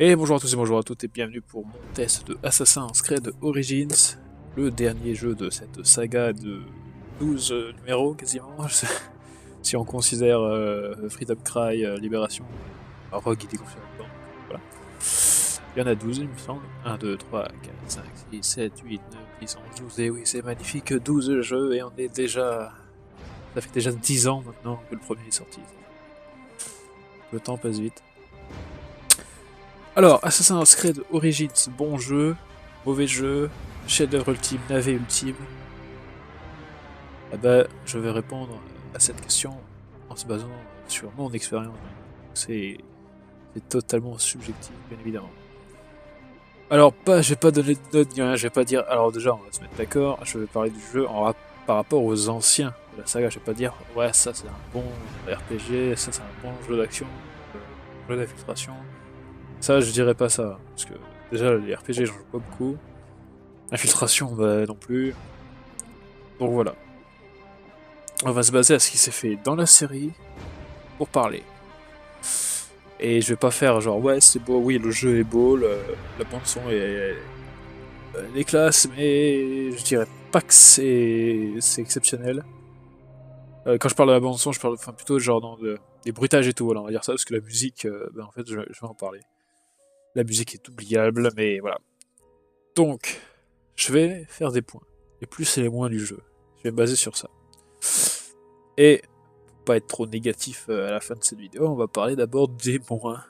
Et bonjour à tous et bonjour à toutes et bienvenue pour mon test de Assassin's Creed Origins, le dernier jeu de cette saga de 12 numéros quasiment, si on considère Freedom Cry, Libération, Rogue il est confirmé dedans, donc voilà. Il y en a 12 il me semble, 1, 2, 3, 4, 5, 6, 7, 8, 9, 10, 11, 12, et oui c'est magnifique, 12 jeux et on est déjà... Ça fait déjà 10 ans maintenant que le premier est sorti. Le temps passe vite. Alors, Assassin's Creed Origins, bon jeu, mauvais jeu, chef-d'œuvre ultime, navet ultime. Eh ben, je vais répondre à cette question en se basant sur mon expérience. C'est totalement subjectif, bien évidemment. Alors, je vais pas donner de note ni rien, je vais pas dire. Alors, déjà, on va se mettre d'accord, je vais parler du jeu par rapport aux anciens de la saga. Je vais pas dire, ouais, ça c'est un bon RPG, ça c'est un bon jeu d'action, jeu d'infiltration. Ça, je dirais pas ça, parce que déjà, les RPG, j'en joue pas beaucoup. Infiltration, bah, non plus. Donc voilà. On va se baser à ce qui s'est fait dans la série pour parler. Et je vais pas faire genre, ouais, c'est beau, oui, le jeu est beau, la bande-son est classe, mais je dirais pas que c'est exceptionnel. Quand je parle de la bande-son, je parle enfin, plutôt genre des bruitages et tout, voilà, on va dire ça, parce que la musique, ben, en fait, je vais en parler. La musique est oubliable, mais voilà. Donc, je vais faire des points. Les plus et les moins du jeu. Je vais me baser sur ça. Et, pour pas être trop négatif à la fin de cette vidéo, on va parler d'abord des moins.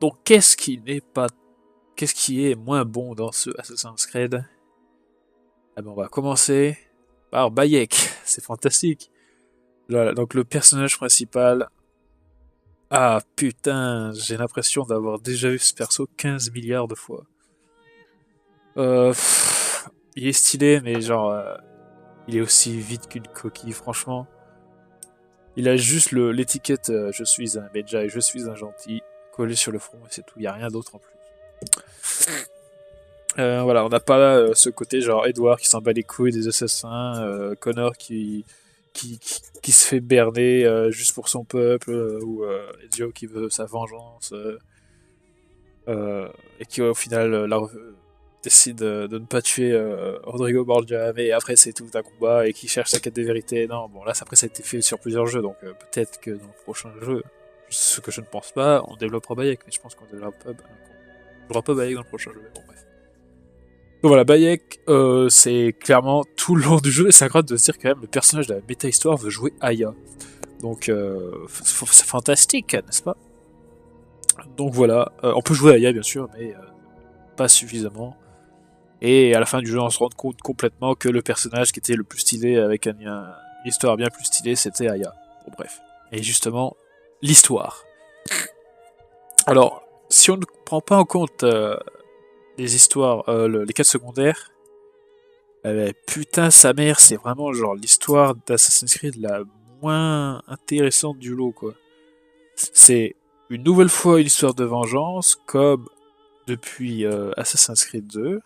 Donc, qu'est-ce qui est moins bon dans ce Assassin's Creed? Ah ben, on va commencer par Bayek. C'est fantastique. Voilà, donc, le personnage principal. Ah putain, j'ai l'impression d'avoir déjà vu ce perso 15 milliards de fois. Il est stylé, mais genre, il est aussi vite qu'une coquille, franchement. Il a juste l'étiquette je suis un Medjay, je suis un gentil, collé sur le front, et c'est tout, il n'y a rien d'autre en plus. Voilà, on n'a pas ce côté genre Edward qui s'en bat les couilles des assassins, Connor qui se fait berner juste pour son peuple, ou Ezio qui veut sa vengeance, et qui au final décide de ne pas tuer Rodrigo Borgia, mais après c'est tout un combat et qui cherche sa quête de vérité. Non, bon là après ça a été fait sur plusieurs jeux, donc peut-être que dans le prochain jeu, ce que je ne pense pas, on développera Bayek, mais je pense qu'on jouera pas Bayek dans le prochain jeu. Bon bref. Donc voilà, Bayek, c'est clairement tout le long du jeu, et c'est incroyable de se dire quand même le personnage de la méta-histoire veut jouer Aya. Donc c'est fantastique, n'est-ce pas? Donc voilà, on peut jouer Aya bien sûr, mais pas suffisamment. Et à la fin du jeu, on se rend compte complètement que le personnage qui était le plus stylé, avec une histoire bien plus stylée, c'était Aya. Bon, bref. Et justement, l'histoire. Alors, si on ne prend pas en compte les histoires, les quêtes secondaires, putain, sa mère, c'est vraiment genre l'histoire d'Assassin's Creed la moins intéressante du lot, quoi. C'est une nouvelle fois une histoire de vengeance, comme depuis Assassin's Creed 2,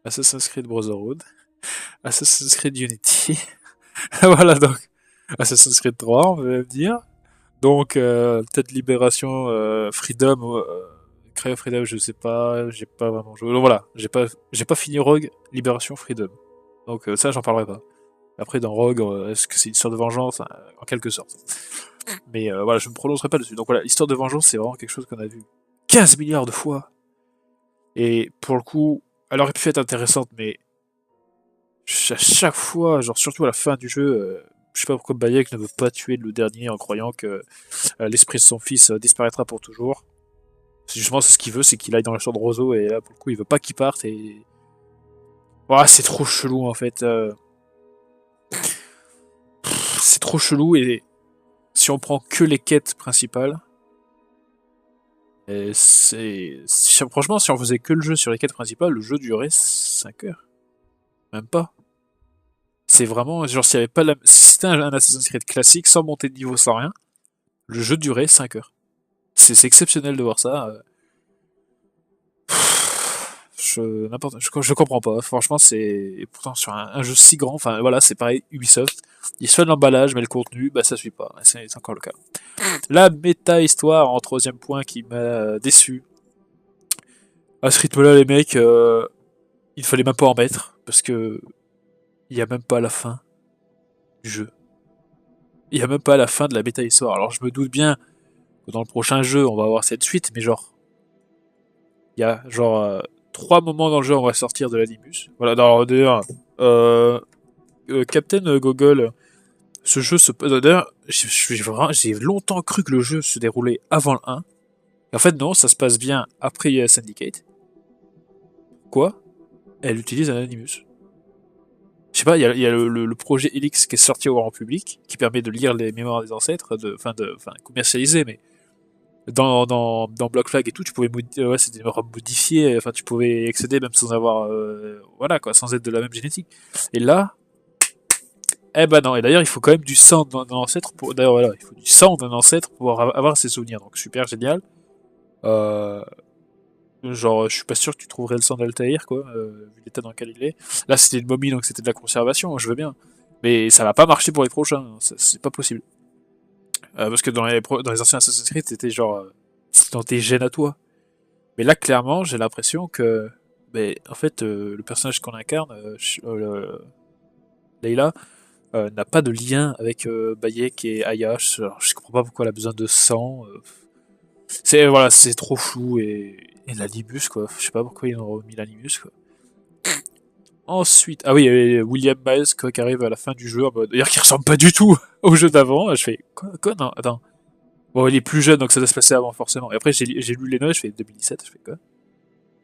Assassin's Creed Brotherhood, Assassin's Creed Unity. Voilà, donc Assassin's Creed 3, on va même dire. Donc, peut-être Libération, Freedom, Cry of Freedom, je sais pas, j'ai pas vraiment joué. Donc voilà, j'ai pas fini Rogue, Libération, Freedom. Donc ça, j'en parlerai pas. Après, dans Rogue, est-ce que c'est une histoire de vengeance? En quelque sorte. Mais voilà, je me prononcerai pas dessus. Donc voilà, l'histoire de vengeance, c'est vraiment quelque chose qu'on a vu 15 milliards de fois. Et pour le coup, elle aurait pu être intéressante, mais à chaque fois, genre surtout à la fin du jeu, je sais pas pourquoi Bayek ne veut pas tuer le dernier en croyant que l'esprit de son fils disparaîtra pour toujours. Justement, c'est ce qu'il veut, c'est qu'il aille dans la chambre de Roseau, et là, pour le coup, il veut pas qu'il parte, et... Voilà, c'est trop chelou, en fait. C'est trop chelou, et si on prend que les quêtes principales, franchement, si on faisait que le jeu sur les quêtes principales, le jeu durait 5 heures. Même pas. C'est vraiment, genre, s'il y avait pas si c'était un Assassin's Creed classique, sans monter de niveau, sans rien, le jeu durait 5 heures. C'est exceptionnel de voir ça. Je comprends pas. Franchement, c'est pourtant sur un jeu si grand. Enfin voilà, c'est pareil, Ubisoft. Ils soignent l'emballage, mais le contenu, bah ça suit pas. C'est encore le cas. La méta-histoire, en troisième point, qui m'a déçu. À ce rythme-là, les mecs, il fallait même pas en mettre, parce que il y a même pas la fin du jeu. Il y a même pas la fin de la méta-histoire. Alors je me doute bien que dans le prochain jeu, on va avoir cette suite, mais genre, il y a genre 3 moments dans le jeu où on va sortir de l'animus. Voilà, d'ailleurs, Captain Gogol, ce jeu se... D'ailleurs, j'ai longtemps cru que le jeu se déroulait avant le 1. Et en fait, non, ça se passe bien après US Syndicate. Quoi? Elle utilise un Animus. Je sais pas, il y a le projet Helix qui est sorti au grand public, qui permet de lire les mémoires des ancêtres, enfin commercialiser, mais dans Black Flag et tout, tu pouvais ouais, c'était modifié, enfin tu pouvais accéder même sans avoir, voilà quoi, sans être de la même génétique. Et là, eh ben non, et d'ailleurs il faut quand même du sang d'un ancêtre pour, d'ailleurs voilà, il faut du sang d'un ancêtre pour avoir ses souvenirs, donc super génial. Euh, Genre, je suis pas sûr que tu trouverais le sang d'Altaïr, quoi, vu l'état dans lequel il est. Là, c'était une momie, donc c'était de la conservation, je veux bien. Mais ça va pas marcher pour les prochains, hein, c'est pas possible. Parce que dans les anciens Assassin's Creed, c'était genre, c'est dans tes gènes à toi. Mais là, clairement, j'ai l'impression que, ben, en fait, le personnage qu'on incarne, Leila, n'a pas de lien avec Bayek et Ayash. Alors, je comprends pas pourquoi elle a besoin de sang. C'est voilà, c'est trop flou et l'animus quoi. Je sais pas pourquoi ils ont remis l'animus quoi. Ensuite, ah oui, il y avait William Miles quoi, qui arrive à la fin du jeu, d'ailleurs qui ressemble pas du tout au jeu d'avant. Je fais quoi non, attends. Bon, il est plus jeune donc ça doit se passer avant forcément. Et après j'ai lu les notes, je fais 2017, je fais quoi?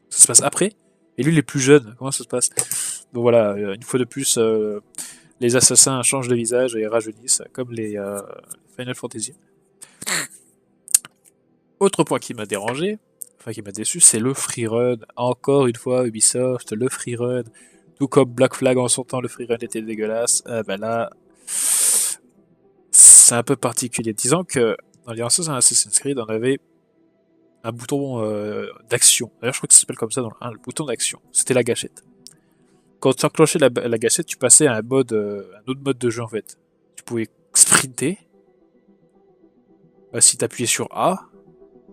Ça se passe après? Et lui il est plus jeune, comment ça se passe? Donc voilà, une fois de plus, les assassins changent de visage et rajeunissent comme les Final Fantasy. Autre point qui m'a dérangé, enfin qui m'a déçu, c'est le freerun. Encore une fois, Ubisoft, le freerun. Tout comme Black Flag en son temps, le freerun était dégueulasse. Ben là, c'est un peu particulier. Disons que dans les anciens Assassin's Creed, on avait un bouton d'action. D'ailleurs, je crois que ça s'appelle comme ça dans le 1, le bouton d'action. C'était la gâchette. Quand tu enclenchais la gâchette, tu passais à un autre mode de jeu en fait. Tu pouvais sprinter. Si tu appuyais sur A,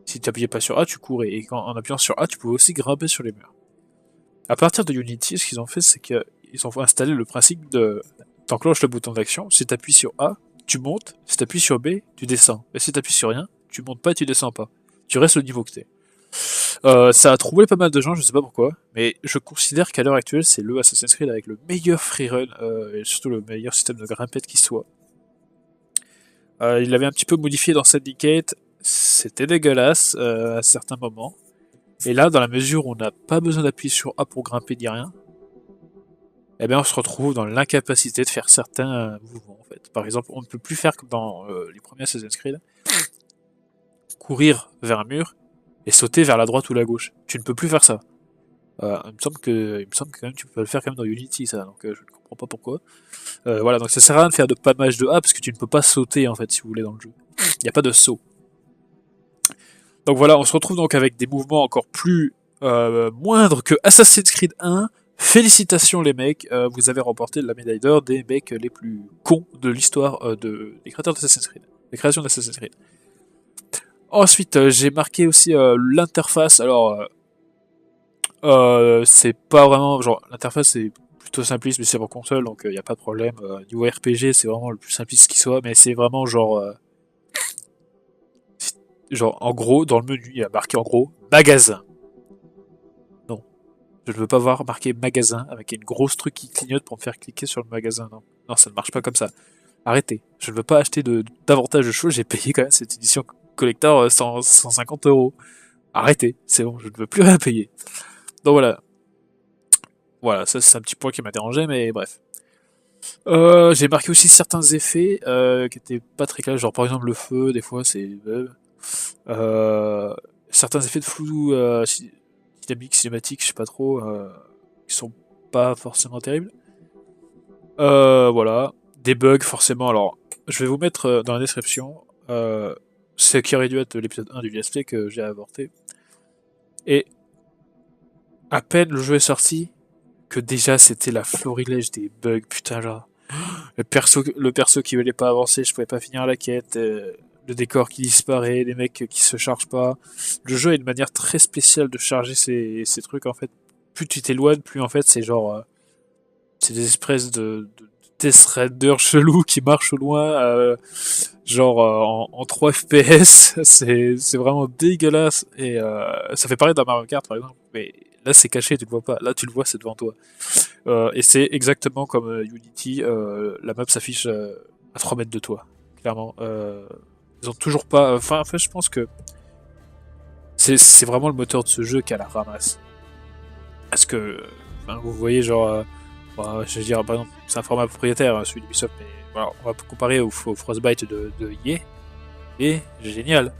si tu appuyais pas sur A, tu courais. Et en appuyant sur A, tu pouvais aussi grimper sur les murs. À partir de Unity, ce qu'ils ont fait, c'est qu'ils ont installé le principe de... T'enclenches le bouton d'action, si tu appuies sur A, tu montes, si tu appuies sur B, tu descends. Et si tu appuies sur rien, tu montes pas et tu descends pas. Tu restes au niveau que t'es. Ça a troublé pas mal de gens, je sais pas pourquoi, mais je considère qu'à l'heure actuelle, c'est le Assassin's Creed avec le meilleur freerun, et surtout le meilleur système de grimpette qui soit. Il l'avait un petit peu modifié dans Syndicate, c'était dégueulasse à certains moments. Et là, dans la mesure où on n'a pas besoin d'appuyer sur A pour grimper ni rien, eh bien on se retrouve dans l'incapacité de faire certains mouvements en fait. Par exemple, on ne peut plus faire comme dans les premiers Assassin's Creed, courir vers un mur et sauter vers la droite ou la gauche. Tu ne peux plus faire ça. Il me semble que quand même tu peux le faire quand même dans Unity ça, donc je ne comprends pas pourquoi. Voilà, donc ça sert à rien de faire de pamage de A parce que tu ne peux pas sauter en fait si vous voulez dans le jeu. Il n'y a pas de saut. Donc voilà, on se retrouve donc avec des mouvements encore plus moindres que Assassin's Creed 1. Félicitations les mecs, vous avez remporté la médaille d'or des mecs les plus cons de l'histoire des créateurs d'Assassin's Creed, des créations d'Assassin's Creed. Ensuite, j'ai marqué aussi l'interface. Alors, c'est pas vraiment genre l'interface c'est plutôt simpliste, mais c'est pour console, donc il n'y a pas de problème. Niveau RPG, c'est vraiment le plus simpliste qui soit, mais c'est vraiment genre en gros dans le menu il y a marqué en gros magasin. Non, je ne veux pas voir marqué magasin avec une grosse truc qui clignote pour me faire cliquer sur le magasin. Non, non, ça ne marche pas comme ça. Arrêtez. Je ne veux pas acheter davantage de choses. J'ai payé quand même cette édition collector 150 euros. Arrêtez. C'est bon, je ne veux plus rien payer. Donc voilà. Voilà, ça c'est un petit point qui m'a dérangé, mais bref. J'ai marqué aussi certains effets qui étaient pas très clairs, genre par exemple le feu, des fois c'est... certains effets de flou dynamique, cinématique, je sais pas trop, qui sont pas forcément terribles. Voilà. Des bugs, forcément. Alors, je vais vous mettre dans la description ce qui aurait dû être l'épisode 1 du Let's Play que j'ai avorté. Et à peine le jeu est sorti, que déjà c'était la florilège des bugs, putain là. Le perso qui voulait pas avancer, je pouvais pas finir la quête, le décor qui disparaît, les mecs qui se chargent pas. Le jeu a une manière très spéciale de charger ces trucs en fait. Plus tu t'éloignes, plus en fait c'est genre c'est des espèces de test render chelous qui marchent au loin, genre en 3 FPS. C'est vraiment dégueulasse et ça fait pareil dans Mario Kart par exemple. Mais là c'est caché, tu le vois pas. Là tu le vois, c'est devant toi. Et c'est exactement comme Unity, la map s'affiche à 3 mètres de toi, clairement. Ils ont toujours pas. Enfin, en fait, je pense que c'est vraiment le moteur de ce jeu qui a la ramasse. Parce que, enfin, vous voyez, genre, bah, je veux dire, par exemple, c'est un format propriétaire, hein, celui d'Ubisoft, mais voilà, on va comparer au Frostbite de EA, et génial.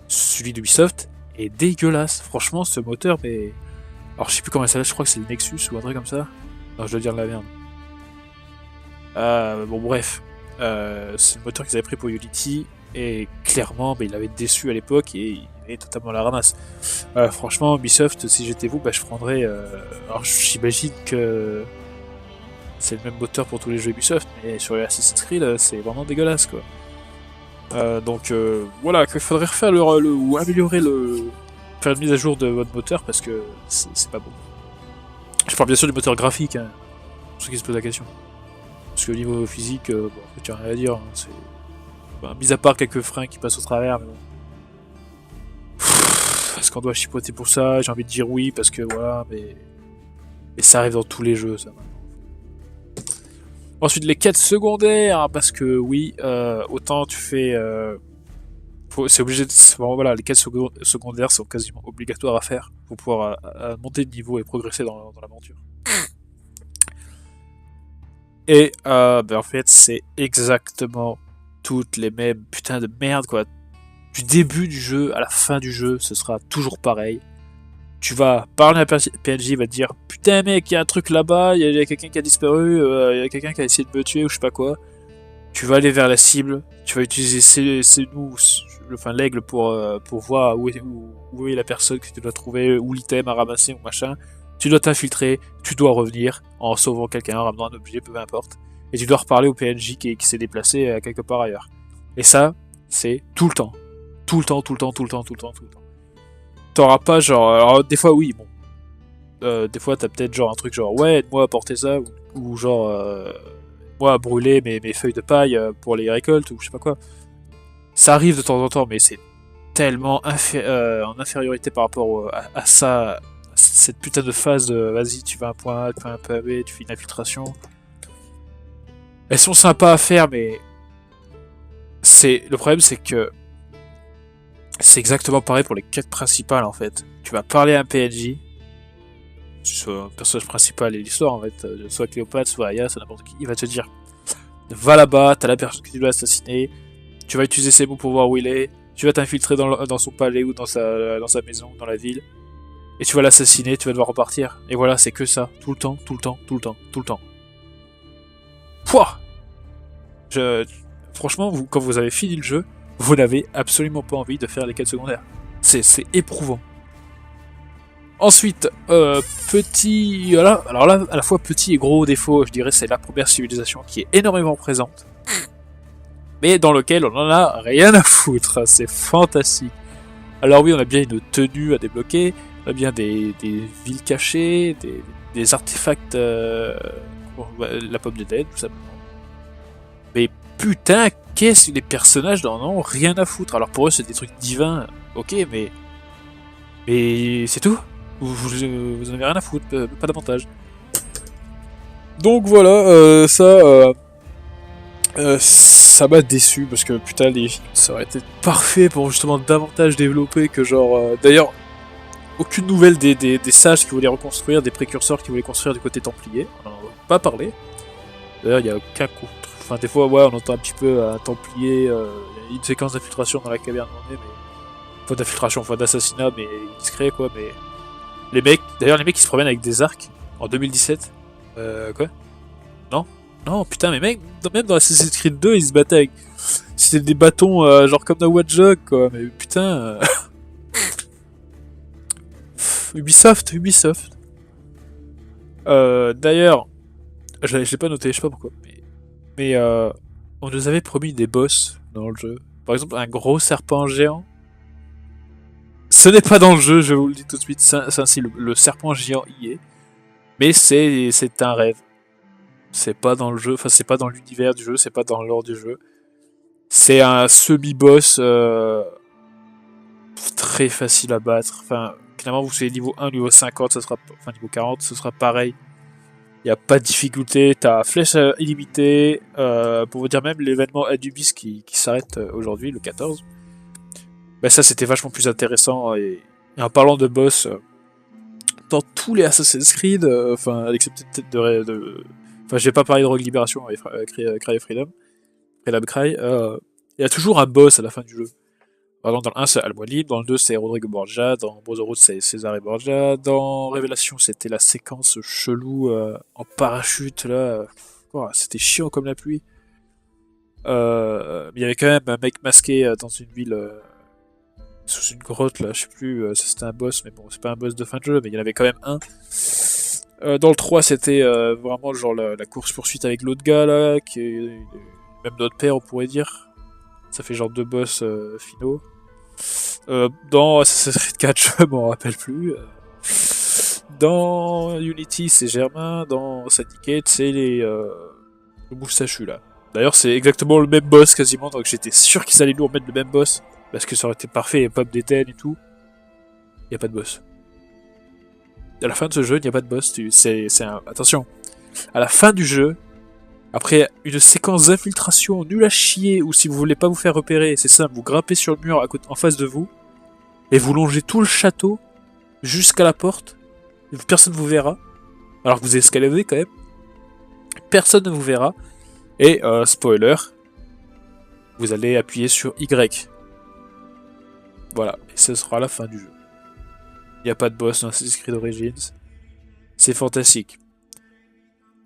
Celui d'Ubisoft est dégueulasse. Franchement, ce moteur, mais. Alors, je sais plus comment ça s'appelle, je crois que c'est le Nexus ou un truc comme ça. Non, je dois dire de la merde. Bon, bref. C'est le moteur qu'ils avaient pris pour Unity. Et clairement, bah, il avait déçu à l'époque et il est totalement à la ramasse. Franchement, Ubisoft, si j'étais vous, bah, je prendrais. Alors, j'imagine que c'est le même moteur pour tous les jeux Ubisoft, mais sur les Assassin's Creed, c'est vraiment dégueulasse, quoi. Donc, voilà, qu'il faudrait refaire ou améliorer faire une mise à jour de votre moteur parce que c'est pas bon. Je parle bien sûr du moteur graphique, hein, pour ceux qui se posent la question. Parce que au niveau physique, bon, tu n'as rien à dire. Hein, mis à part quelques freins qui passent au travers. Mais bon. Est-ce qu'on doit chipoter pour ça? J'ai envie de dire oui, parce que voilà, mais ça arrive dans tous les jeux, ça. Ensuite, les quêtes secondaires, parce que oui, autant tu fais. C'est obligé de. Bon, voilà, les quêtes secondaires sont quasiment obligatoires à faire pour pouvoir monter de niveau et progresser dans l'aventure. Et ben en fait, c'est exactement toutes les mêmes putains de merde, quoi. Du début du jeu à la fin du jeu, ce sera toujours pareil. Tu vas parler à un PNJ, il va te dire putain mec, il y a un truc là-bas, il y a quelqu'un qui a disparu, il y a quelqu'un qui a essayé de me tuer ou je sais pas quoi. Tu vas aller vers la cible, tu vas utiliser enfin l'aigle pour voir où est la personne que tu dois trouver, où l'item à ramasser ou machin. Tu dois t'infiltrer, tu dois revenir en sauvant quelqu'un, en ramenant un objet, peu importe. Et tu dois reparler au PNJ qui s'est déplacé quelque part ailleurs. Et ça, c'est tout le temps. Tout le temps, tout le temps, tout le temps, tout le temps, tout le temps. T'auras pas genre. Alors, des fois, oui, bon. Des fois, t'as peut-être genre un truc genre, ouais, aide-moi à porter ça, ou genre, moi à brûler mes feuilles de paille pour les récoltes, ou je sais pas quoi. Ça arrive de temps en temps, mais c'est tellement en infériorité par rapport à ça, cette putain de phase de vas-y, tu vas un point A, tu vas un point B, tu fais une infiltration. Elles sont sympas à faire, mais le problème, c'est que c'est exactement pareil pour les quêtes principales en fait. Tu vas parler à un PNJ, soit un personnage principal et l'histoire en fait, soit Cléopâtre, soit Aya, soit n'importe qui, il va te dire va là-bas, t'as la personne que tu dois assassiner, tu vas utiliser ses mots pour voir où il est, tu vas t'infiltrer dans son palais ou dans sa maison, dans la ville, et tu vas l'assassiner, tu vas devoir repartir. Et voilà, c'est que ça, tout le temps, tout le temps, tout le temps, tout le temps. Pouah Franchement, quand vous avez fini le jeu, vous n'avez absolument pas envie de faire les quêtes secondaires. C'est éprouvant. Ensuite, petit... Voilà, alors là, à la fois petit et gros défaut, je dirais, c'est la première civilisation qui est énormément présente, mais dans lequel on en a rien à foutre. C'est fantastique. Alors oui, on a bien une tenue à débloquer, on a bien des villes cachées, des artefacts... la pomme de Dead, tout simplement. Mais putain, qu'est-ce que les personnages n'en ont rien à foutre. Alors pour eux, c'est des trucs divins, ok, mais c'est tout. Vous en avez rien à foutre, pas davantage. Donc voilà, ça m'a déçu parce que putain, ça aurait été parfait pour justement davantage développer que genre. D'ailleurs, aucune nouvelle des sages qui voulaient reconstruire, des précurseurs qui voulaient construire du côté templier. On n'en a pas parlé. D'ailleurs, il n'y a aucun coup. Enfin, des fois, ouais, on entend un petit peu un templier, une séquence d'infiltration dans la caverne où on est, mais. Pas d'infiltration, pas d'assassinat, mais discret quoi, mais. D'ailleurs, les mecs qui se promènent avec des arcs en 2017. Quoi? Non? Non, putain, mais mec, même dans Assassin's Creed 2, ils se battaient avec. C'était des bâtons, genre comme dans Watch Dogs, quoi, mais putain. Ubisoft. D'ailleurs, je l'ai pas noté, je sais pas pourquoi, mais Mais on nous avait promis des boss dans le jeu. Par exemple, un gros serpent géant. Ce n'est pas dans le jeu, je vous le dis tout de suite. Si le serpent géant y est. Mais c'est un rêve. C'est pas dans le jeu, enfin c'est pas dans l'univers du jeu, c'est pas dans l'ordre du jeu. C'est un semi-boss très facile à battre. Enfin, clairement, vous soyez niveau 1, niveau 50, ça sera, enfin niveau 40, ce sera pareil. Il n'y a pas de difficulté, t'as flèche illimitée, pour vous dire même l'événement Adubis qui s'arrête aujourd'hui, le 14. Ben ça c'était vachement plus intéressant, et en parlant de boss, dans tous les Assassin's Creed, enfin, à l'exception peut-être enfin, je vais pas parler de Rogue Libération avec Cry of Freedom, Freedom Cry, il y a toujours un boss à la fin du jeu. Par exemple, dans le 1, c'est Al-Mualim, dans le 2, c'est Rodrigo Borgia, dans Brotherhood, c'est Cesare Borgia, dans Révélation, c'était la séquence chelou en parachute, là. Oh, c'était chiant comme la pluie. Mais il y avait quand même un mec masqué dans une ville, sous une grotte, là, je sais plus, ça c'était un boss, mais bon, c'est pas un boss de fin de jeu, mais il y en avait quand même un. Dans le 3, c'était vraiment genre la course-poursuite avec l'autre gars, là, qui est même notre père, on pourrait dire. Ça fait genre deux boss finaux. Dans Assassin's Creed 4, je m'en rappelle plus. Dans Unity, c'est Germain. Dans Syndicate, c'est le moustachu là. D'ailleurs, c'est exactement le même boss quasiment, donc j'étais sûr qu'ils allaient nous remettre le même boss. Parce que ça aurait été parfait, il n'y a pas de détails et tout. Il n'y a pas de boss. À la fin de ce jeu, il n'y a pas de boss. Attention, à la fin du jeu, après une séquence d'infiltration nulle à chier, ou si vous voulez pas vous faire repérer, c'est simple, vous grimpez sur le mur en face de vous, et vous longez tout le château jusqu'à la porte. Personne ne vous verra. Alors que vous escaladez quand même. Personne ne vous verra. Et, spoiler, vous allez appuyer sur Y. Voilà. Et ce sera la fin du jeu. Il n'y a pas de boss dans Assassin's Creed Origins. C'est fantastique.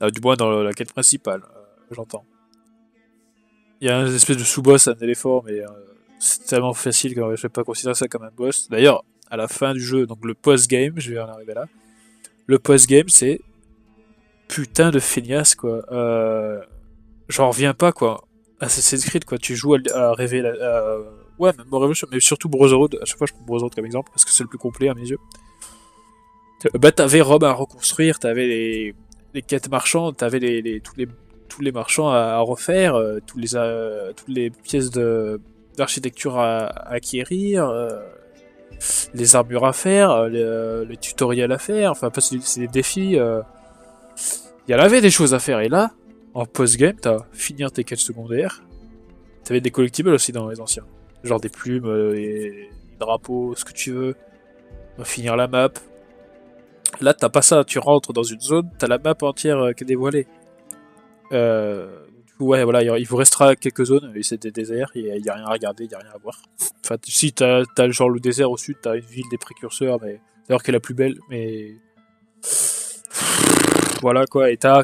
Du moins dans la quête principale, j'entends. Il y a une espèce de sous-boss, un éléphant, mais c'est tellement facile que je ne vais pas considérer ça comme un boss. D'ailleurs, à la fin du jeu, donc le post-game, je vais en arriver là. Le post-game, c'est putain de feignasse, quoi. J'en reviens pas, quoi. Assassin's Creed, quoi. Tu joues à rêver. Ouais, même Revolution, mais surtout Brotherhood. À chaque fois, je prends Brotherhood comme exemple parce que c'est le plus complet à mes yeux. Bah, t'avais Rome à reconstruire, t'avais les quêtes marchandes, t'avais tous les marchands à refaire, toutes les pièces d'architecture à acquérir, les armures à faire, les tutoriels à faire. Enfin, c'est des défis. Il y en avait des choses à faire, et là, en post-game, t'as finir tes quêtes secondaires. T'avais des collectibles aussi dans les anciens. Genre des plumes, des drapeaux, ce que tu veux. Finir la map. Là, t'as pas ça. Tu rentres dans une zone, t'as la map entière qui est dévoilée. Du coup, ouais, voilà, il vous restera quelques zones, et c'est des déserts, il y a rien à regarder, il y a rien à voir. Enfin, si t'as genre le désert au sud, t'as une ville des précurseurs, mais d'ailleurs qui est la plus belle, mais voilà quoi, et t'as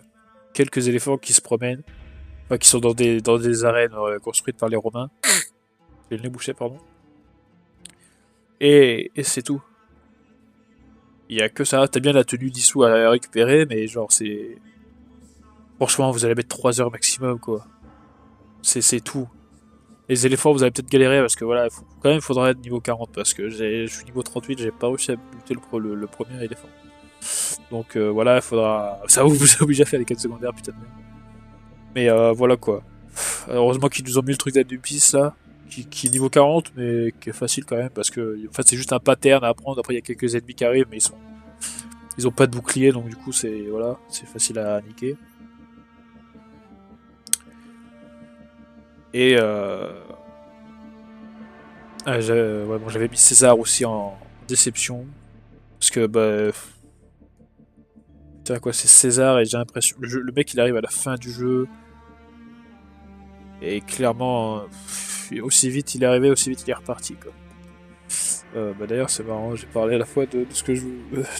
quelques éléphants qui se promènent, enfin qui sont dans des arènes construites par les Romains. J'ai le nez bouché, pardon. Et c'est tout. Il y a que ça. T'as bien la tenue d'Issou à récupérer, mais genre c'est. Franchement, vous allez mettre 3 heures maximum, quoi. C'est tout. Les éléphants, vous allez peut-être galérer parce que voilà, quand même, il faudra être niveau 40 parce que je suis niveau 38, j'ai pas réussi à buter le premier éléphant. Donc voilà, il faudra. Ça vous oblige à faire les quêtes secondaires, putain de merde. Mais voilà quoi. Heureusement qu'ils nous ont mis le truc d'Adupis là, qui est niveau 40, mais qui est facile quand même parce que en fait, c'est juste un pattern à apprendre. Après, il y a quelques ennemis qui arrivent, mais ils ont pas de bouclier, donc du coup, c'est facile à niquer. Et ouais, bon, j'avais mis César aussi en déception. Parce que, bah. Putain, quoi, c'est César et j'ai l'impression. Le mec, il arrive à la fin du jeu. Et clairement, aussi vite il est arrivé, aussi vite il est reparti, quoi. Bah d'ailleurs, c'est marrant, j'ai parlé à la fois de ce que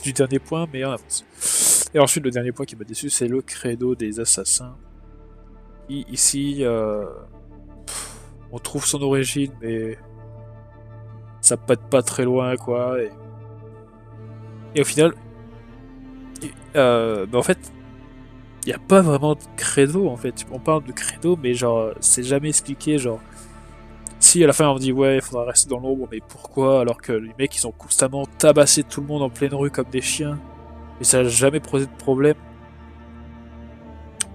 du dernier point, mais en avance. Et ensuite, le dernier point qui m'a déçu, c'est le credo des assassins. Qui, ici, on trouve son origine, mais ça pète pas très loin, quoi. Et au final, bah en fait, il n'y a pas vraiment de credo en fait. On parle de credo, mais genre, c'est jamais expliqué. Genre, si à la fin on dit ouais, il faudra rester dans l'ombre, mais pourquoi? Alors que les mecs ils ont constamment tabassé tout le monde en pleine rue comme des chiens, et ça n'a jamais posé de problème.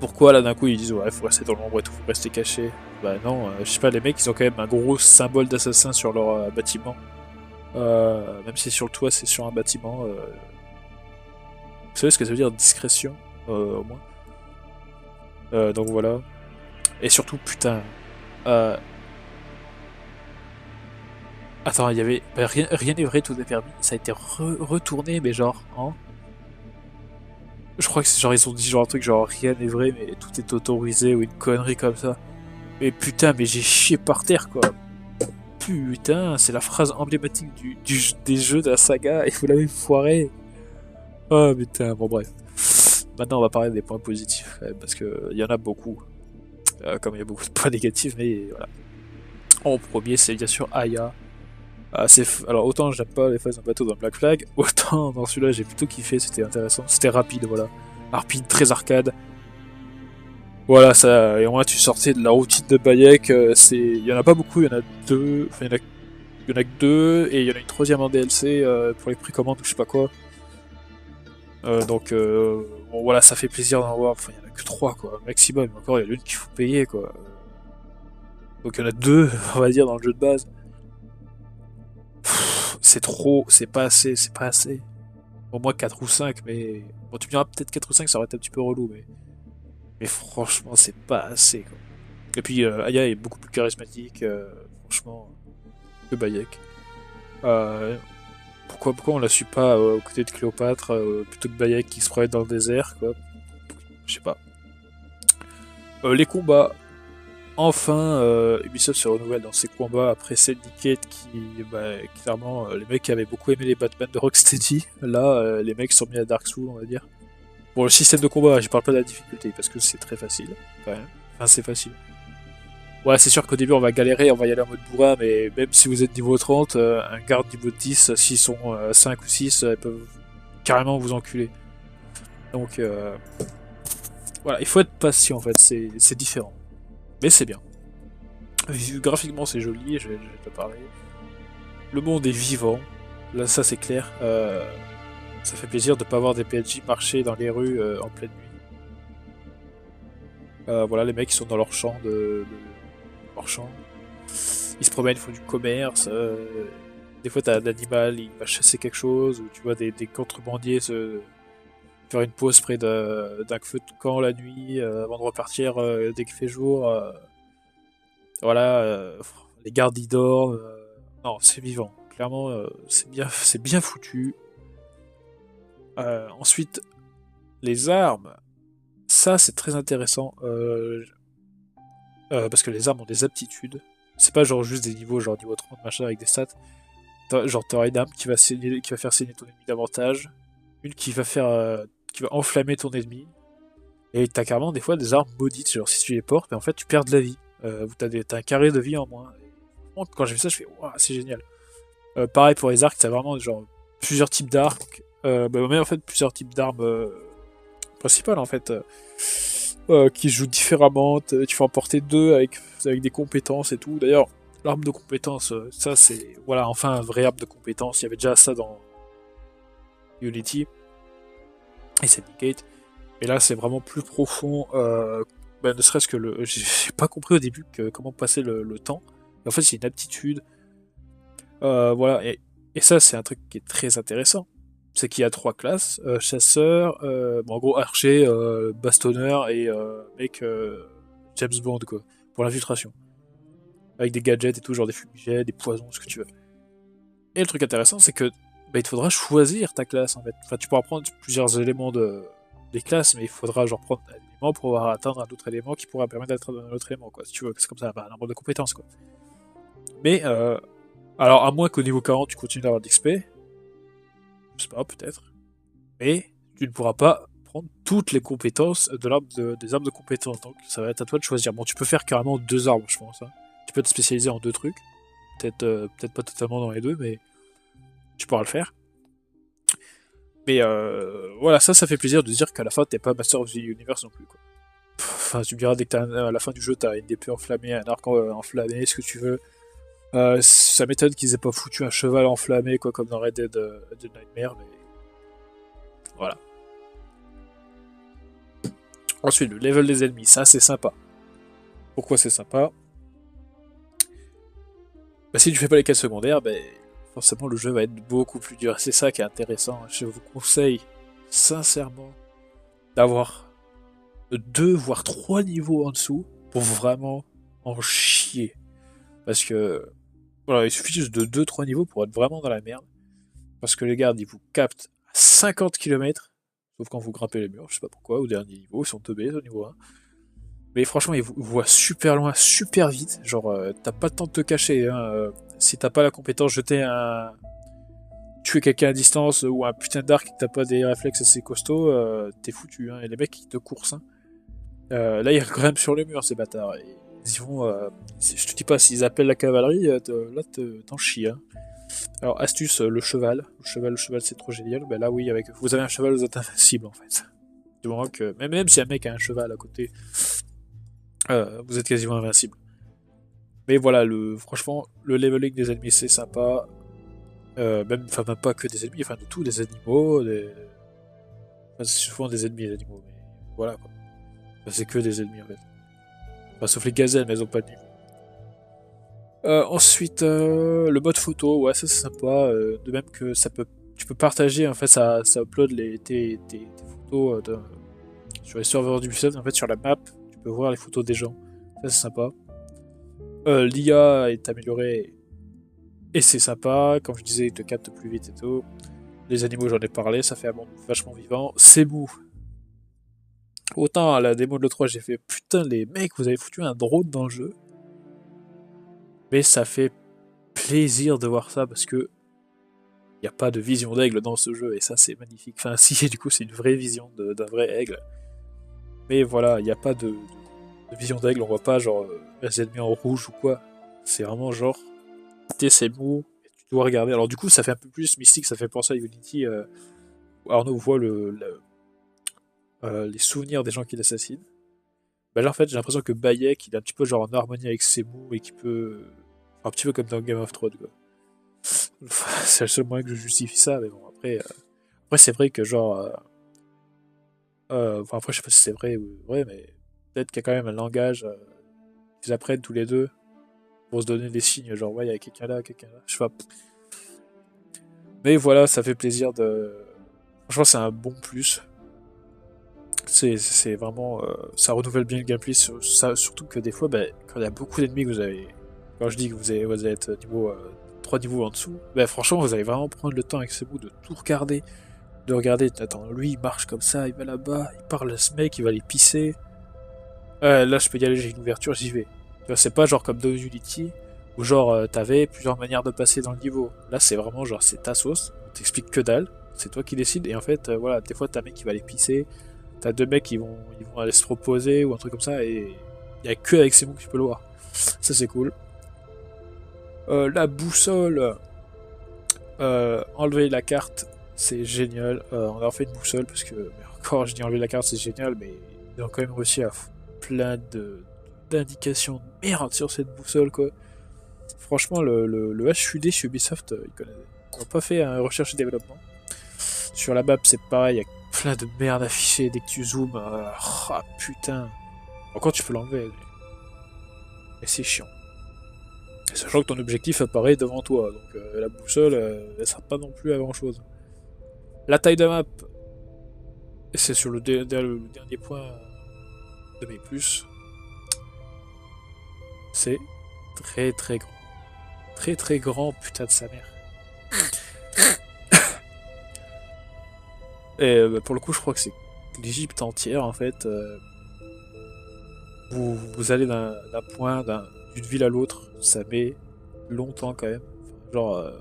Pourquoi là d'un coup ils disent ouais, faut rester dans l'ombre et tout, faut rester caché? Bah non, je sais pas, les mecs ils ont quand même un gros symbole d'assassin sur leur bâtiment. Même si sur le toit c'est sur un bâtiment. Vous savez ce que ça veut dire discrétion, au moins. Donc voilà. Et surtout, putain. Euh... Attends, il y avait. Bah, rien n'est vrai, tout est permis. Ça a été retourné, mais genre, hein. Je crois que c'est genre, ils ont dit genre un truc genre rien n'est vrai, mais tout est autorisé ou une connerie comme ça. Mais putain, mais j'ai chié par terre quoi. Putain, c'est la phrase emblématique des jeux de la saga et vous l'avez foiré. Oh putain, bon bref. Maintenant, on va parler des points positifs, quand même, parce qu'il y en a beaucoup. Comme il y a beaucoup de points négatifs, mais voilà. En premier, c'est bien sûr Aya. Alors, autant j'aime pas les phases en bateau dans Black Flag, autant dans celui-là, j'ai plutôt kiffé, c'était intéressant. C'était rapide, voilà. Rapide, très arcade. Voilà, ça. Et au moins, tu sortais de la routine de Bayek. Il y en a pas beaucoup, il y en a deux. Enfin, il y en a que deux, et il y en a une troisième en DLC pour les précommandes ou je sais pas quoi. Bon, voilà, ça fait plaisir d'en voir. Enfin, il y en a que trois, quoi, maximum. Encore, il y a l'une qu'il faut payer, quoi. Donc, il y en a deux, on va dire, dans le jeu de base. C'est trop, c'est pas assez, c'est pas assez. Au moins 4 ou 5, mais. Bon, tu me diras peut-être 4 ou 5, ça aurait été un petit peu relou, mais franchement, c'est pas assez, quoi. Et puis, Aya est beaucoup plus charismatique, franchement, que Bayek. Euh, pourquoi on la suit pas aux côtés de Cléopâtre plutôt que Bayek qui se promène dans le désert, quoi. Je sais pas. Les combats. Enfin, Ubisoft se renouvelle dans ses combats après Syndicate clairement, les mecs avaient beaucoup aimé les Batman de Rocksteady. Là, les mecs sont mis à Dark Souls, on va dire. Pour le système de combat, je parle pas de la difficulté, parce que c'est très facile, quand même. Enfin, c'est facile. Ouais, c'est sûr qu'au début, on va galérer, on va y aller en mode bourrin, mais même si vous êtes niveau 30, un garde niveau 10, s'ils sont 5 ou 6, ils peuvent carrément vous enculer. Donc, voilà, il faut être patient, en fait, c'est différent. Mais c'est bien. Graphiquement, c'est joli, je vais te parler. Le monde est vivant, là, ça c'est clair. Ça fait plaisir de ne pas voir des PNJ marcher dans les rues en pleine nuit. Voilà, les mecs ils sont dans leur champ leur champ. Ils se promènent, ils font du commerce. Des fois, t'as un animal, il va chasser quelque chose. Ou tu vois des contrebandiers se faire une pause près d'un feu de camp la nuit avant de repartir dès qu'il fait jour. Voilà, les gardes ils dorment. Non, c'est vivant. Clairement, c'est bien foutu. Ensuite, les armes. Ça, c'est très intéressant. Parce que les armes ont des aptitudes. C'est pas genre juste des niveaux, genre niveau 30, machin, avec des stats. Genre, t'auras une arme qui va faire saigner ton ennemi davantage. Une qui va enflammer ton ennemi. Et t'as carrément des fois des armes maudites. Genre, si tu les portes, mais en fait, tu perds de la vie. T'as un carré de vie en moins. Et quand j'ai vu ça, je fais, waouh, c'est génial. Pareil pour les arcs, t'as vraiment genre plusieurs types d'arcs. Même en fait, plusieurs types d'armes principales en fait. Qui jouent différemment. Tu peux en porter deux avec des compétences et tout. D'ailleurs, l'arme de compétences, ça c'est voilà enfin un vrai arme de compétences. Il y avait déjà ça dans Unity et Syndicate. Et là, c'est vraiment plus profond. Ne serait-ce que j'ai pas compris au début comment passer le temps. Et en fait, c'est une aptitude. Voilà. Et ça, c'est un truc qui est très intéressant. C'est qu'il y a trois classes chasseur, en gros archer, bastonneur et mec James Bond quoi, pour l'infiltration. Avec des gadgets et tout, genre des fumigènes, des poisons, ce que tu veux. Et le truc intéressant, c'est que il te faudra choisir ta classe en fait. Enfin, tu pourras prendre plusieurs éléments des classes, mais il faudra genre prendre un élément pour pouvoir atteindre un autre élément qui pourra permettre d'atteindre un autre élément quoi. Si tu veux, c'est comme ça, un nombre de compétences quoi. Mais alors à moins qu'au niveau 40 tu continues d'avoir d'XP, je sais pas, peut-être. Mais tu ne pourras pas prendre toutes les compétences des armes de compétences. Donc ça va être à toi de choisir. Bon, tu peux faire carrément deux armes, je pense. Hein. Tu peux te spécialiser en deux trucs. Peut-être pas totalement dans les deux, mais tu pourras le faire. Mais voilà, ça fait plaisir de dire qu'à la fin, t'es pas Master of the Universe non plus, quoi. Enfin, tu me diras, dès que à la fin du jeu, t'as une épée enflammée, un arc enflammé, ce que tu veux. Ça m'étonne qu'ils aient pas foutu un cheval enflammé, quoi, comme dans Red Dead, Dead Nightmare, mais voilà. Ensuite, le level des ennemis, ça c'est sympa. Pourquoi c'est sympa? Bah, si tu fais pas les quêtes secondaires, bah, forcément le jeu va être beaucoup plus dur. C'est ça qui est intéressant. Je vous conseille sincèrement d'avoir 2 voire 3 niveaux en dessous pour vraiment en chier. Parce que voilà, il suffit juste de 2-3 niveaux pour être vraiment dans la merde. Parce que les gardes ils vous captent à 50 km, sauf quand vous grimpez les murs, je sais pas pourquoi, au dernier niveau, ils sont teubés au niveau 1. Mais franchement, ils vous voient super loin, super vite. Genre, t'as pas le temps de te cacher. Hein. Si t'as pas la compétence jeter un. Tuer quelqu'un à distance ou un putain d'arc et que t'as pas des réflexes assez costauds, t'es foutu. Hein. Et les mecs, ils te coursent. Hein. Là, ils grimpent sur les murs, ces bâtards. Et ils vont. Je te dis pas, s'ils appellent la cavalerie, là, t'en chies. Hein. Alors, astuce, le cheval. Le cheval, c'est trop génial. Ben là, oui, avec. Vous avez un cheval, vous êtes invincible, en fait. Du moment que. Même si un mec a un cheval à côté, vous êtes quasiment invincible. Mais voilà, franchement, le leveling des ennemis c'est sympa. Même pas que des ennemis, enfin de tous les animaux. Enfin, c'est souvent des ennemis les animaux, mais voilà quoi. Enfin, c'est que des ennemis en fait. Enfin, sauf les gazelles, mais elles ont pas de niveau. Ensuite, le mode photo, ouais, ça c'est sympa. De même que tu peux partager, en fait, ça upload tes photos sur les serveurs d'Ubisoft, en fait, sur la map, tu peux voir les photos des gens. Ça c'est sympa. L'IA est améliorée et c'est sympa. Comme je disais, il te capte plus vite et tout. Les animaux, j'en ai parlé, ça fait un monde vachement vivant. C'est mou. Autant à la démo de l'E3, j'ai fait putain, les mecs, vous avez foutu un drone dans le jeu. Mais ça fait plaisir de voir ça parce que il n'y a pas de vision d'aigle dans ce jeu et ça c'est magnifique. Enfin, si, du coup, c'est une vraie vision d'un vrai aigle. Mais voilà, il n'y a pas de vision d'aigle, on voit pas genre les ennemis en rouge ou quoi. C'est vraiment genre c'est mou, et tu dois regarder. Alors du coup, ça fait un peu plus mystique, ça fait penser à Unity. Où Arnaud voit les souvenirs des gens qui l'assassinent. Bah là, en fait, j'ai l'impression que Bayek, il est un petit peu genre en harmonie avec ses mots et qui peut. Enfin, un petit peu comme dans Game of Thrones, quoi. C'est le seul moyen que je justifie ça, mais bon, après c'est vrai que genre. Enfin, après, je sais pas si c'est vrai ou vrai, mais peut-être qu'il y a quand même un langage qu'ils apprennent tous les deux pour se donner des signes, genre, ouais, il y a quelqu'un là, je sais pas. Mais voilà, ça fait plaisir de. Franchement, c'est un bon plus. C'est vraiment. Ça renouvelle bien le gameplay, surtout que des fois, bah, quand il y a beaucoup d'ennemis que vous avez. Quand je dis que vous allez être niveau, 3 niveaux en dessous, bah, franchement, vous allez vraiment prendre le temps avec ce bout de tout regarder. De regarder, attends, lui il marche comme ça, il va là-bas, il parle à ce mec, il va les pisser. Là, je peux y aller, j'ai une ouverture, j'y vais. Tu vois, c'est pas genre comme dans Unity, où genre t'avais plusieurs manières de passer dans le niveau. Là, c'est vraiment genre c'est ta sauce, on t'explique que dalle, c'est toi qui décides, et en fait, voilà, des fois t'as un mec qui va les pisser, t'as 2 mecs ils vont aller se reposer ou un truc comme ça, et il y a que avec ces mots que tu peux le voir. Ça, c'est cool. La boussole, enlever la carte, c'est génial. On a refait une boussole parce que, mais encore, je dis enlever la carte, c'est génial, mais ils ont quand même réussi à plein d'indications de merde sur cette boussole, quoi. Franchement, le HUD chez Ubisoft, ils n'ont pas fait un recherche et développement. Sur la map, c'est pareil, il y a plein de merde affichée dès que tu zoomes. Ah putain. Encore, tu peux l'enlever, mais c'est chiant. Sachant que ton objectif apparaît devant toi, donc la boussole, elle sert pas non plus à grand chose. La taille de map, et c'est sur le dernier point de mes plus, c'est très très grand. Très très grand, putain de sa mère. Et bah, pour le coup, je crois que c'est l'Égypte entière en fait. Vous allez d'un point, d'une ville à l'autre, ça met longtemps quand même. Enfin, genre,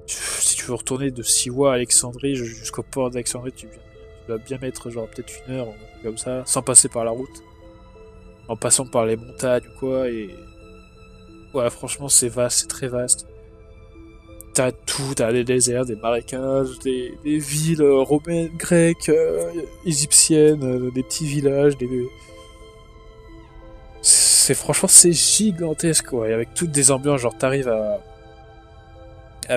si tu veux retourner de Siwa à Alexandrie jusqu'au port d'Alexandrie, tu vas bien mettre genre peut-être 1 heure, ou un truc comme ça, sans passer par la route, en passant par les montagnes ou quoi. Et ouais, franchement, c'est vaste, c'est très vaste. t'as tout, t'as des déserts, des marécages, des villes romaines, grecques, égyptiennes, des petits villages, c'est franchement c'est gigantesque quoi, et avec toutes des ambiances, genre t'arrives à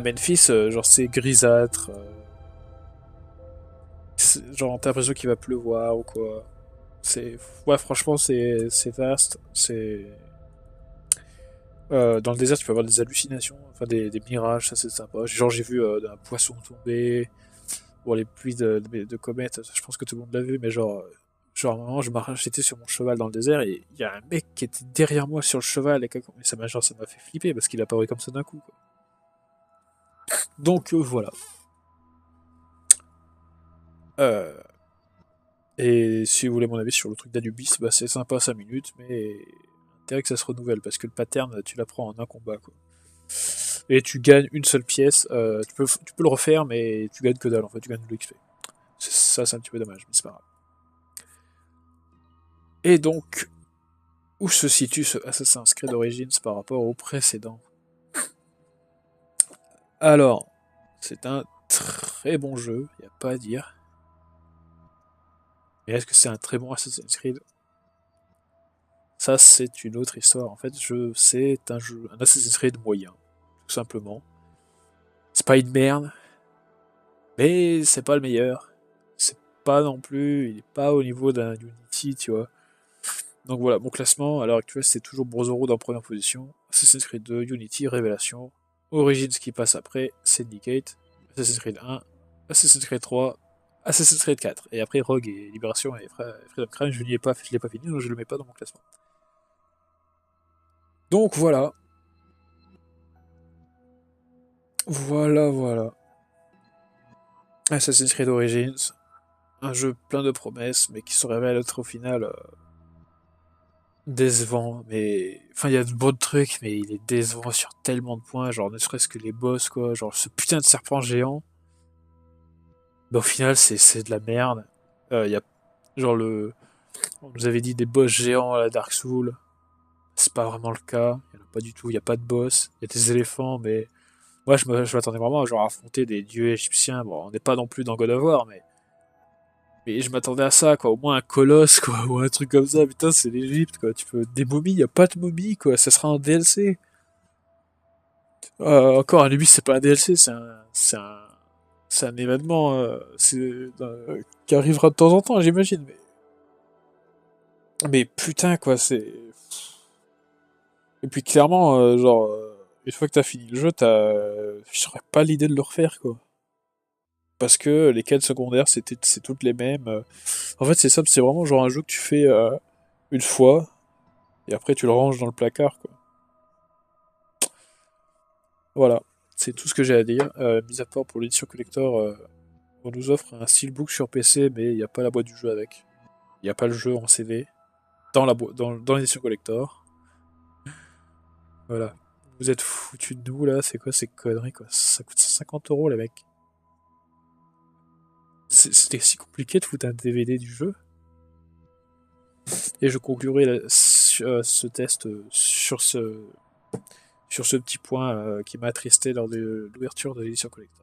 Memphis, genre c'est grisâtre, genre t'as l'impression qu'il va pleuvoir ou quoi. C'est ouais franchement c'est vaste, c'est dans le désert tu peux avoir des hallucinations, enfin des mirages, ça c'est sympa. Genre j'ai vu un poisson tomber, bon les pluies de comètes, je pense que tout le monde l'a vu, mais genre à un moment j'étais sur mon cheval dans le désert et il y a un mec qui était derrière moi sur le cheval et ça m'a fait flipper parce qu'il a apparu comme ça d'un coup quoi. Donc voilà. Euh, et si vous voulez mon avis sur le truc d'Anubis, bah c'est sympa 5 minutes, mais intérêt que ça se renouvelle parce que le pattern tu l'apprends en un combat quoi. Et tu gagnes une seule pièce, tu peux le refaire mais tu gagnes que dalle en fait, tu gagnes de l'XP. Ça c'est un petit peu dommage, mais c'est pas grave. Et donc, où se situe ce Assassin's Creed Origins par rapport au précédent? Alors, c'est un très bon jeu, y a pas à dire. Mais est-ce que c'est un très bon Assassin's Creed? Ça, c'est une autre histoire. En fait, c'est un Assassin's Creed moyen, tout simplement. C'est pas une merde, mais c'est pas le meilleur. C'est pas non plus, il est pas au niveau d'un Unity, tu vois. Donc voilà, mon classement à l'heure actuelle, c'est toujours Brotherhood en première position, Assassin's Creed 2, Unity, Révélation, Origins qui passe après, Syndicate, Assassin's Creed 1, Assassin's Creed 3, Assassin's Creed 4, et après Rogue et Libération et Freedom Crime, je l'ai pas fini, donc je le mets pas dans mon classement. Donc voilà, voilà. Assassin's Creed Origins, un jeu plein de promesses, mais qui se révèle être au final décevant, mais enfin il y a de bons trucs, mais il est décevant sur tellement de points, genre ne serait-ce que les boss quoi, genre ce putain de serpent géant, bah au final c'est de la merde. Il y a genre on nous avait dit des boss géants à la Dark Souls, c'est pas vraiment le cas, il y en a pas du tout, il y a pas de boss, il y a des éléphants, mais moi je m'attendais vraiment à genre affronter des dieux égyptiens, bon on n'est pas non plus dans God of War, mais je m'attendais à ça, quoi. Au moins un colosse, quoi. Ou un truc comme ça. Putain, c'est l'Égypte, quoi. Tu peux... Des momies, y a pas de momies, quoi. Ça sera un DLC. Encore, un Anubis, c'est pas un DLC, c'est un événement qui arrivera de temps en temps, j'imagine. Mais putain, quoi, c'est. Et puis clairement, une fois que t'as fini le jeu, j'aurais pas l'idée de le refaire, quoi. Parce que les quêtes secondaires, c'est toutes les mêmes. En fait, c'est simple, c'est vraiment genre un jeu que tu fais une fois, et après tu le ranges dans le placard, quoi. Voilà, c'est tout ce que j'ai à dire. Mis à part pour l'édition collector, on nous offre un steelbook sur PC, mais il n'y a pas la boîte du jeu avec. Il n'y a pas le jeu en CD dans l'édition collector. Voilà. Vous êtes foutus de nous là, c'est quoi ces conneries quoi? Ça coûte 150 € les mecs. C'était si compliqué de foutre un DVD du jeu. Et je conclurai ce test sur ce petit point qui m'a attristé lors de l'ouverture de l'édition collector.